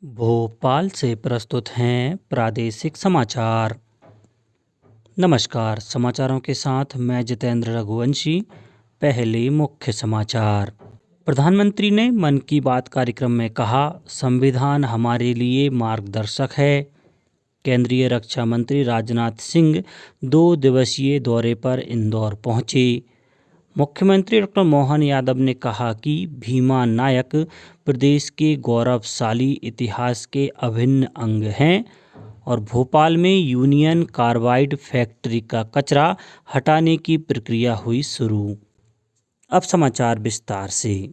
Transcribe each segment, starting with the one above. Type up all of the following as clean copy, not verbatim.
भोपाल से प्रस्तुत हैं प्रादेशिक समाचार। नमस्कार, समाचारों के साथ मैं जितेंद्र रघुवंशी। पहले मुख्य समाचार। प्रधानमंत्री ने मन की बात कार्यक्रम में कहा, संविधान हमारे लिए मार्गदर्शक है। केंद्रीय रक्षा मंत्री राजनाथ सिंह 2 दिवसीय दौरे पर इंदौर पहुंचे। मुख्यमंत्री डॉक्टर मोहन यादव ने कहा कि भीमा नायक प्रदेश के गौरवशाली इतिहास के अभिन्न अंग हैं और भोपाल में यूनियन कार्बाइड फैक्ट्री का कचरा हटाने की प्रक्रिया हुई शुरू। अब समाचार विस्तार से।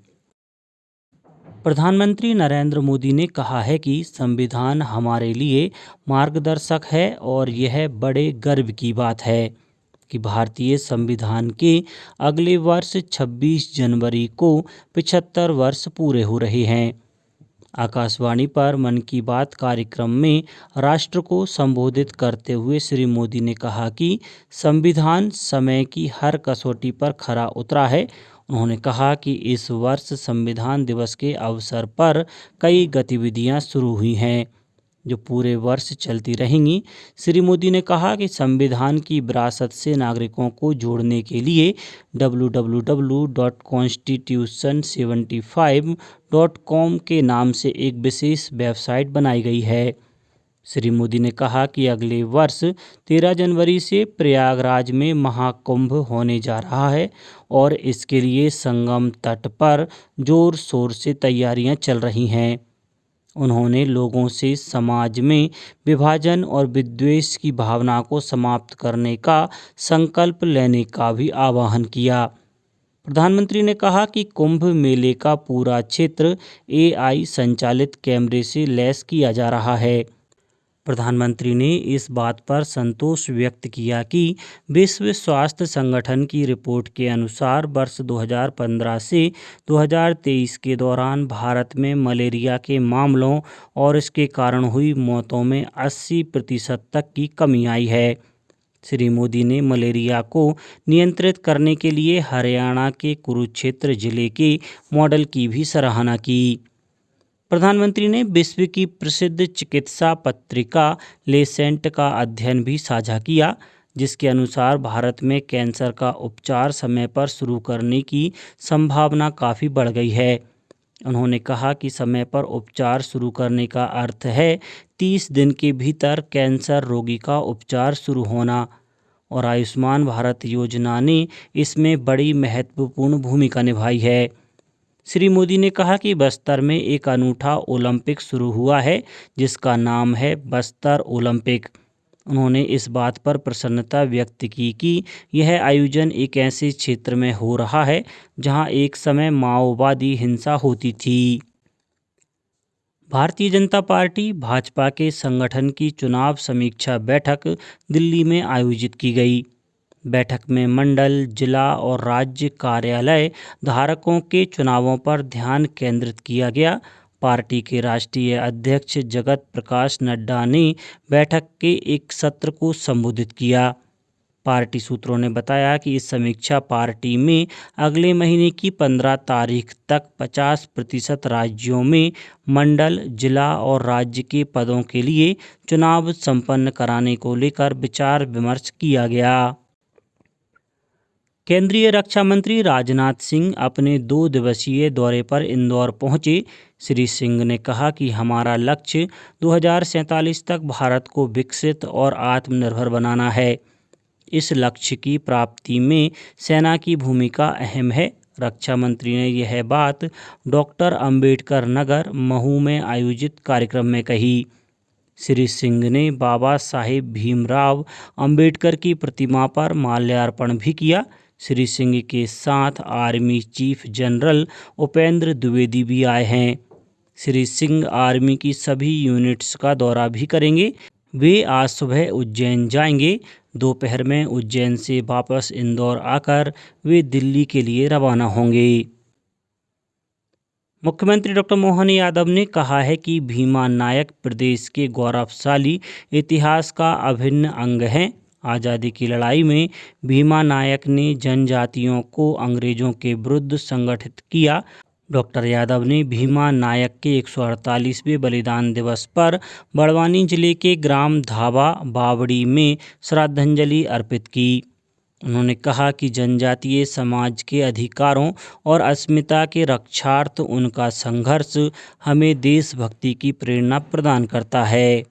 प्रधानमंत्री नरेंद्र मोदी ने कहा है कि संविधान हमारे लिए मार्गदर्शक है और यह बड़े गर्व की बात है कि भारतीय संविधान के अगले वर्ष 26 जनवरी को 75 वर्ष पूरे हो रहे हैं। आकाशवाणी पर मन की बात कार्यक्रम में राष्ट्र को संबोधित करते हुए श्री मोदी ने कहा कि संविधान समय की हर कसौटी पर खरा उतरा है। उन्होंने कहा कि इस वर्ष संविधान दिवस के अवसर पर कई गतिविधियां शुरू हुई हैं जो पूरे वर्ष चलती रहेंगी। श्री मोदी ने कहा कि संविधान की विरासत से नागरिकों को जोड़ने के लिए www.constitution75.com के नाम से एक विशेष वेबसाइट बनाई गई है। श्री मोदी ने कहा कि अगले वर्ष 13 जनवरी से प्रयागराज में महाकुंभ होने जा रहा है और इसके लिए संगम तट पर जोर शोर से तैयारियां चल रही हैं। उन्होंने लोगों से समाज में विभाजन और विद्वेष की भावना को समाप्त करने का संकल्प लेने का भी आह्वान किया। प्रधानमंत्री ने कहा कि कुंभ मेले का पूरा क्षेत्र AI संचालित कैमरे से लैस किया जा रहा है। प्रधानमंत्री ने इस बात पर संतोष व्यक्त किया कि विश्व स्वास्थ्य संगठन की रिपोर्ट के अनुसार वर्ष 2015 से 2023 के दौरान भारत में मलेरिया के मामलों और इसके कारण हुई मौतों में 80% तक की कमी आई है। श्री मोदी ने मलेरिया को नियंत्रित करने के लिए हरियाणा के कुरुक्षेत्र जिले के मॉडल की भी सराहना की। प्रधानमंत्री ने विश्व की प्रसिद्ध चिकित्सा पत्रिका लेसेंट का अध्ययन भी साझा किया, जिसके अनुसार भारत में कैंसर का उपचार समय पर शुरू करने की संभावना काफ़ी बढ़ गई है। उन्होंने कहा कि समय पर उपचार शुरू करने का अर्थ है 30 दिन के भीतर कैंसर रोगी का उपचार शुरू होना और आयुष्मान भारत योजना ने इसमें बड़ी महत्वपूर्ण भूमिका निभाई है। श्री मोदी ने कहा कि बस्तर में एक अनूठा ओलंपिक शुरू हुआ है जिसका नाम है बस्तर ओलंपिक। उन्होंने इस बात पर प्रसन्नता व्यक्त की कि यह आयोजन एक ऐसे क्षेत्र में हो रहा है जहां एक समय माओवादी हिंसा होती थी। भारतीय जनता पार्टी भाजपा के संगठन की चुनाव समीक्षा बैठक दिल्ली में आयोजित की गई। बैठक में मंडल, जिला और राज्य कार्यालय धारकों के चुनावों पर ध्यान केंद्रित किया गया। पार्टी के राष्ट्रीय अध्यक्ष जगत प्रकाश नड्डा ने बैठक के एक सत्र को संबोधित किया। पार्टी सूत्रों ने बताया कि इस समीक्षा पार्टी में अगले महीने की 15 तारीख तक 50% राज्यों में मंडल, जिला और राज्य के पदों के लिए चुनाव संपन्न कराने को लेकर विचार विमर्श किया गया। केंद्रीय रक्षा मंत्री राजनाथ सिंह अपने 2 दिवसीय दौरे पर इंदौर पहुंचे। श्री सिंह ने कहा कि हमारा लक्ष्य 2047 तक भारत को विकसित और आत्मनिर्भर बनाना है। इस लक्ष्य की प्राप्ति में सेना की भूमिका अहम है। रक्षा मंत्री ने यह बात डॉक्टर अंबेडकर नगर, महू में आयोजित कार्यक्रम में कही। श्री सिंह ने बाबा साहेब भीमराव अंबेडकर की प्रतिमा पर माल्यार्पण भी किया। श्री सिंह के साथ army chief general Upendra Dwivedi भी आए हैं। श्री सिंह आर्मी की सभी यूनिट्स का दौरा भी करेंगे। वे आज सुबह उज्जैन जाएंगे। दोपहर में उज्जैन से वापस इंदौर आकर वे दिल्ली के लिए रवाना होंगे। मुख्यमंत्री डॉक्टर मोहन यादव ने कहा है कि भीमा नायक प्रदेश के गौरवशाली इतिहास का अभिन्न अंग हैं। आज़ादी की लड़ाई में भीमा नायक ने जनजातियों को अंग्रेजों के विरुद्ध संगठित किया। डॉक्टर यादव ने भीमा नायक के 148वें बलिदान दिवस पर बड़वानी जिले के ग्राम धाबा बावड़ी में श्रद्धांजलि अर्पित की। उन्होंने कहा कि जनजातीय समाज के अधिकारों और अस्मिता के रक्षार्थ उनका संघर्ष हमें देशभक्ति की प्रेरणा प्रदान करता है।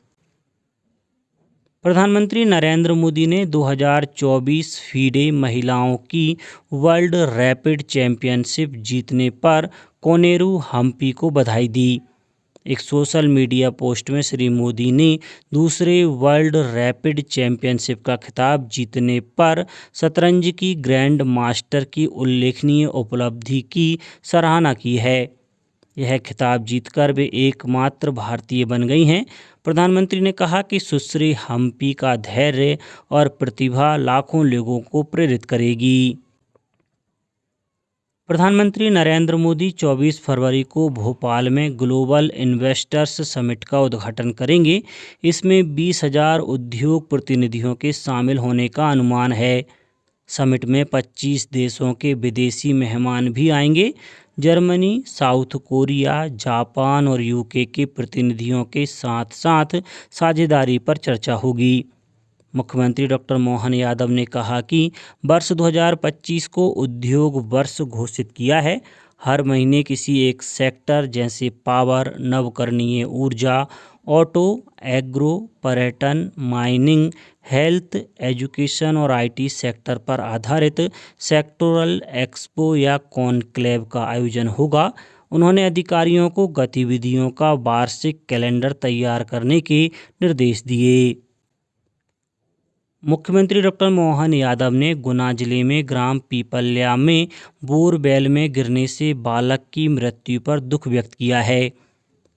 प्रधानमंत्री नरेंद्र मोदी ने 2024 फीडे महिलाओं की वर्ल्ड रैपिड चैंपियनशिप जीतने पर कोनेरू हम्पी को बधाई दी। एक सोशल मीडिया पोस्ट में श्री मोदी ने दूसरे वर्ल्ड रैपिड चैंपियनशिप का खिताब जीतने पर शतरंज की ग्रैंड मास्टर की उल्लेखनीय उपलब्धि की सराहना की है। यह खिताब जीतकर वे एकमात्र भारतीय बन गई हैं। प्रधानमंत्री ने कहा कि सुश्री हम्पी का धैर्य और प्रतिभा लाखों लोगों को प्रेरित करेगी। प्रधानमंत्री नरेंद्र मोदी 24 फरवरी को भोपाल में ग्लोबल इन्वेस्टर्स समिट का उद्घाटन करेंगे। इसमें 20,000 उद्योग प्रतिनिधियों के शामिल होने का अनुमान है। समिट में 25 देशों के विदेशी मेहमान भी आएंगे। जर्मनी, साउथ कोरिया, जापान और यूके के प्रतिनिधियों के साथ साथ साझेदारी पर चर्चा होगी। मुख्यमंत्री डॉक्टर मोहन यादव ने कहा कि वर्ष 2025 को उद्योग वर्ष घोषित किया है। हर महीने किसी एक सेक्टर जैसे पावर, नवकरणीय ऊर्जा, ऑटो, एग्रो, पर्यटन, माइनिंग, हेल्थ, एजुकेशन और आईटी सेक्टर पर आधारित सेक्टोरल एक्सपो या कॉन्क्लेव का आयोजन होगा। उन्होंने अधिकारियों को गतिविधियों का वार्षिक कैलेंडर तैयार करने के निर्देश दिए। मुख्यमंत्री डॉक्टर मोहन यादव ने गुना जिले में ग्राम पीपल्या में बोरवेल में गिरने से बालक की मृत्यु पर दुख व्यक्त किया है।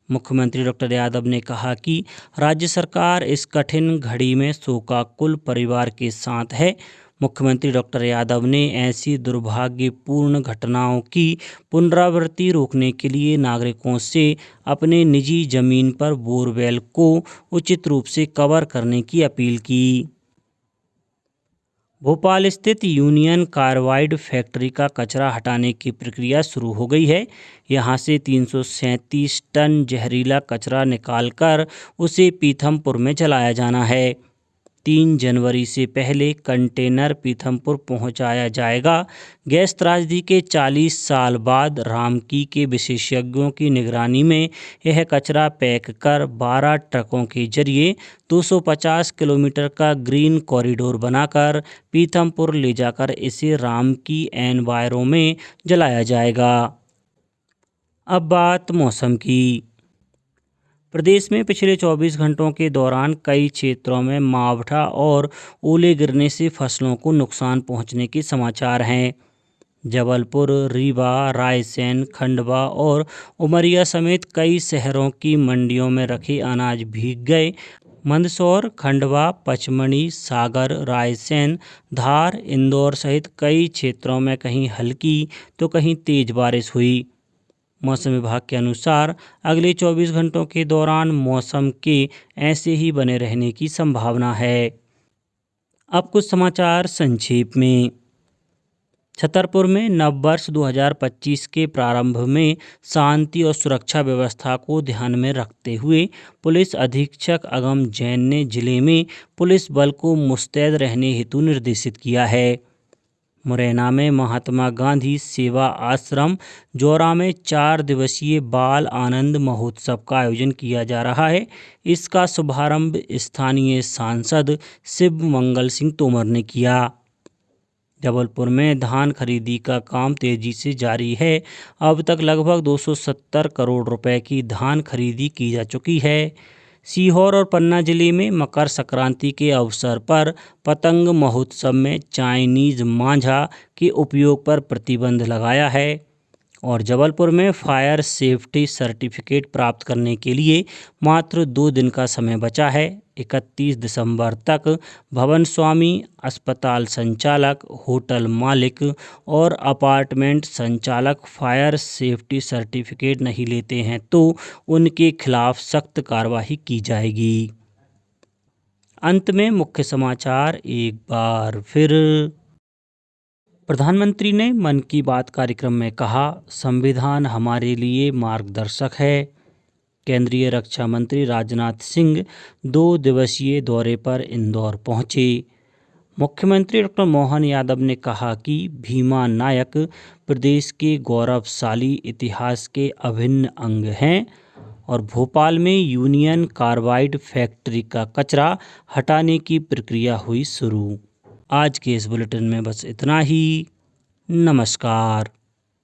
मुख्यमंत्री डॉक्टर यादव ने कहा कि राज्य सरकार इस कठिन घड़ी में शोकाकुल परिवार के साथ है। मुख्यमंत्री डॉक्टर यादव ने ऐसी दुर्भाग्यपूर्ण घटनाओं की पुनरावृत्ति रोकने के लिए नागरिकों से अपने निजी जमीन पर बोरवेल को उचित रूप से कवर करने की अपील की। भोपाल स्थित यूनियन कार्बाइड फैक्ट्री का कचरा हटाने की प्रक्रिया शुरू हो गई है। यहां से 337 टन जहरीला कचरा निकालकर उसे पीथमपुर में जलाया जाना है। 3 जनवरी से पहले कंटेनर पीथमपुर पहुंचाया जाएगा। गैस त्रासदी के 40 साल बाद रामकी के विशेषज्ञों की निगरानी में यह कचरा पैक कर 12 ट्रकों के जरिए 250 किलोमीटर का ग्रीन कॉरिडोर बनाकर पीथमपुर ले जाकर इसे रामकी एनवायरों में जलाया जाएगा। अब बात मौसम की। प्रदेश में पिछले 24 घंटों के दौरान कई क्षेत्रों में मावठा और ओले गिरने से फसलों को नुकसान पहुंचने के समाचार हैं। जबलपुर, रीवा, रायसेन, खंडवा और उमरिया समेत कई शहरों की मंडियों में रखे अनाज भीग गए। मंदसौर, खंडवा, पचमढ़ी, सागर, रायसेन, धार, इंदौर सहित कई क्षेत्रों में कहीं हल्की तो कहीं तेज बारिश हुई। मौसम विभाग के अनुसार अगले 24 घंटों के दौरान मौसम के ऐसे ही बने रहने की संभावना है। अब कुछ समाचार संक्षेप में। छतरपुर में नववर्ष 2025 के प्रारंभ में शांति और सुरक्षा व्यवस्था को ध्यान में रखते हुए पुलिस अधीक्षक अगम जैन ने जिले में पुलिस बल को मुस्तैद रहने हेतु निर्देशित किया है। मुरैना में महात्मा गांधी सेवा आश्रम जौरा में 4 दिवसीय बाल आनंद महोत्सव का आयोजन किया जा रहा है। इसका शुभारंभ स्थानीय सांसद शिव मंगल सिंह तोमर ने किया। जबलपुर में धान खरीदी का काम तेजी से जारी है। अब तक लगभग 270 करोड़ रुपए की धान खरीदी की जा चुकी है। सीहोर और पन्ना जिले में मकर संक्रांति के अवसर पर पतंग महोत्सव में चाइनीज मांझा के उपयोग पर प्रतिबंध लगाया है। और जबलपुर में फायर सेफ्टी सर्टिफिकेट प्राप्त करने के लिए मात्र 2 दिन का समय बचा है। 31 दिसंबर तक भवन स्वामी, अस्पताल संचालक, होटल मालिक और अपार्टमेंट संचालक फायर सेफ्टी सर्टिफिकेट नहीं लेते हैं तो उनके खिलाफ सख्त कार्रवाई की जाएगी। अंत में मुख्य समाचार एक बार फिर। प्रधानमंत्री ने मन की बात कार्यक्रम में कहा, संविधान हमारे लिए मार्गदर्शक है। केंद्रीय रक्षा मंत्री राजनाथ सिंह 2 दिवसीय दौरे पर इंदौर पहुंचे। मुख्यमंत्री डॉक्टर मोहन यादव ने कहा कि भीमा नायक प्रदेश के गौरवशाली इतिहास के अभिन्न अंग हैं और भोपाल में यूनियन कार्बाइड फैक्ट्री का कचरा हटाने की प्रक्रिया हुई शुरू। आज के इस बुलेटिन में बस इतना ही। नमस्कार।